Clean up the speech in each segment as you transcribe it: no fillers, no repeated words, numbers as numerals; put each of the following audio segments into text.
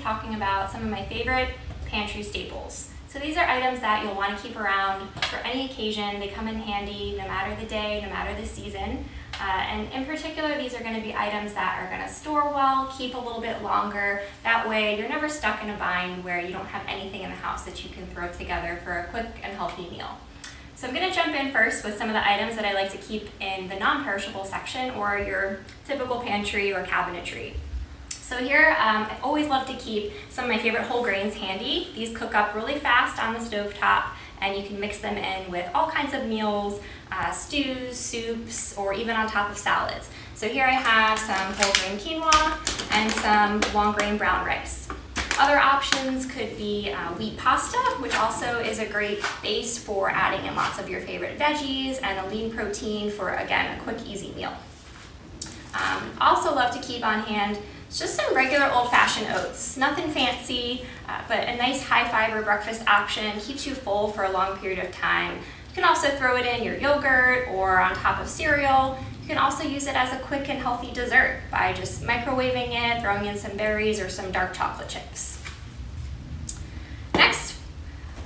talking about some of my favorite pantry staples. So these are items that you'll want to keep around for any occasion. They come in handy no matter the day, no matter the season. And in particular, these are going to be items that are going to store well, keep a little bit longer. That way you're never stuck in a bind where you don't have anything in the house that you can throw together for a quick and healthy meal. So I'm going to jump in first with some of the items that I like to keep in the non-perishable section, or your typical pantry or cabinetry. So here, I always love to keep some of my favorite whole grains handy. These cook up really fast on the stovetop, and you can mix them in with all kinds of meals, stews, soups, or even on top of salads. So here I have some whole grain quinoa and some long grain brown rice. Other options could be wheat pasta, which also is a great base for adding in lots of your favorite veggies, and a lean protein for, again, a quick, easy meal. Also love to keep on hand just some regular old-fashioned oats. Nothing fancy, but a nice high-fiber breakfast option. Keeps you full for a long period of time. You can also throw it in your yogurt or on top of cereal. You can also use it as a quick and healthy dessert by just microwaving it, throwing in some berries or some dark chocolate chips. Next,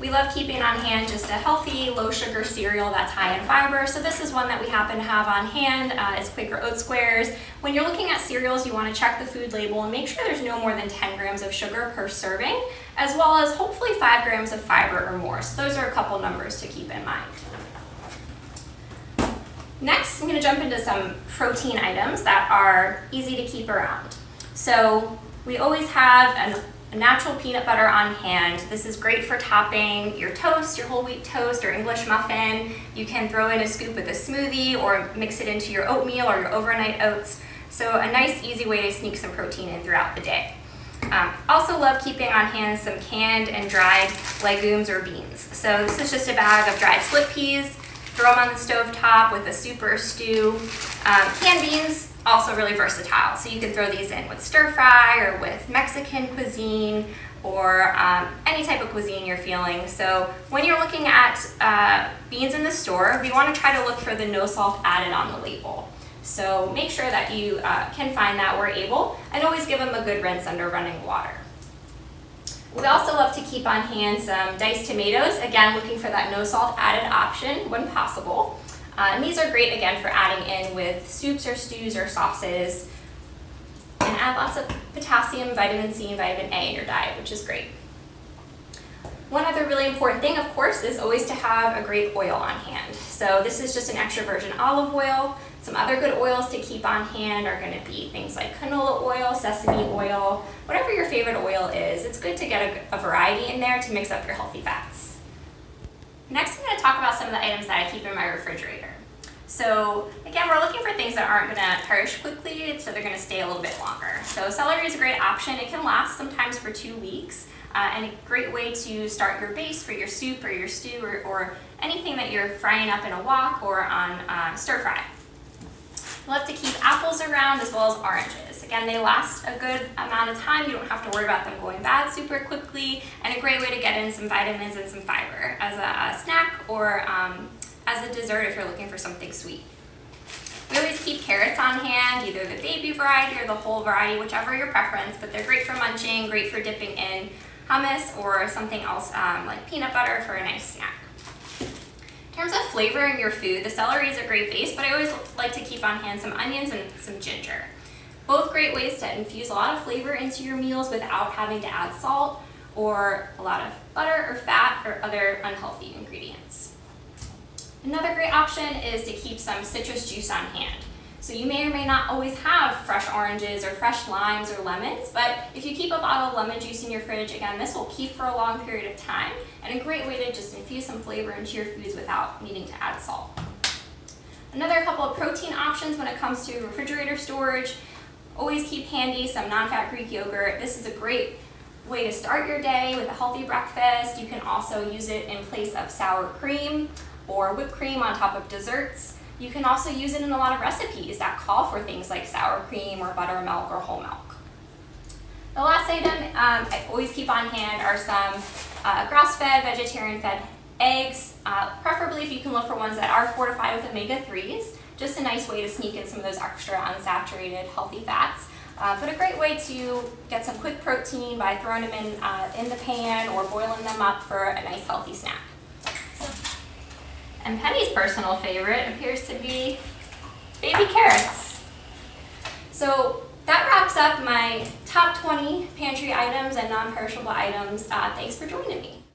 we love keeping on hand just a healthy, low-sugar cereal that's high in fiber. So this is one that we happen to have on hand. It's Quaker Oat Squares. When you're looking at cereals, you want to check the food label and make sure there's no more than 10 grams of sugar per serving, as well as hopefully 5 grams of fiber or more. So those are a couple numbers to keep in mind. Next, I'm going to jump into some protein items that are easy to keep around. So we always have a natural peanut butter on hand. This is great for topping your toast, your whole wheat toast or English muffin. You can throw in a scoop with a smoothie or mix it into your oatmeal or your overnight oats. So a nice, easy way to sneak some protein in throughout the day. Also love keeping on hand some canned and dried legumes or beans. So this is just a bag of dried split peas. Throw them on the stovetop with a soup or a stew. Canned beans, also really versatile. So you can throw these in with stir fry or with Mexican cuisine or any type of cuisine you're feeling. So when you're looking at beans in the store, we want to try to look for the no salt added on the label. So make sure that you can find that where able, and always give them a good rinse under running water. We also love to keep on hand some diced tomatoes, again looking for that no salt added option when possible. And these are great again for adding in with soups or stews or sauces, and add lots of potassium, vitamin C, and vitamin A in your diet, which is great. One other really important thing, of course, is always to have a great oil on hand. So this is just an extra virgin olive oil. Some other good oils to keep on hand are going to be things like canola oil, sesame oil, whatever your favorite oil is. It's good to get a variety in there to mix up your healthy fats. Next, I'm going to talk about some of the items that I keep in my refrigerator. So again, we're looking for things that aren't going to perish quickly, so they're going to stay a little bit longer. So celery is a great option. It can last sometimes for 2 weeks, and a great way to start your base for your soup or your stew or anything that you're frying up in a wok or on stir fry. Love to keep apples around as well as oranges. Again, they last a good amount of time. You don't have to worry about them going bad super quickly, and a great way to get in some vitamins and some fiber as a snack or as a dessert if you're looking for something sweet. We always keep carrots on hand, either the baby variety or the whole variety, whichever your preference, but they're great for munching, great for dipping in hummus or something else like peanut butter for a nice snack. In terms of flavoring your food, the celery is a great base, but I always like to keep on hand some onions and some ginger. Both great ways to infuse a lot of flavor into your meals without having to add salt or a lot of butter or fat or other unhealthy ingredients. Another great option is to keep some citrus juice on hand. So you may or may not always have fresh oranges or fresh limes or lemons, but if you keep a bottle of lemon juice in your fridge, again, this will keep for a long period of time, and a great way to just infuse some flavor into your foods without needing to add salt. Another couple of protein options when it comes to refrigerator storage. Always keep handy some non-fat Greek yogurt. This is a great way to start your day with a healthy breakfast. You can also use it in place of sour cream or whipped cream on top of desserts. You can also use it in a lot of recipes that call for things like sour cream or buttermilk or whole milk. The last item I always keep on hand are some grass-fed, vegetarian-fed eggs, preferably if you can look for ones that are fortified with omega-3s. Just a nice way to sneak in some of those extra unsaturated healthy fats. but a great way to get some quick protein by throwing them in the pan or boiling them up for a nice healthy snack. And Penny's personal favorite appears to be baby carrots. So that wraps up my top 20 pantry items and non-perishable items. Thanks for joining me.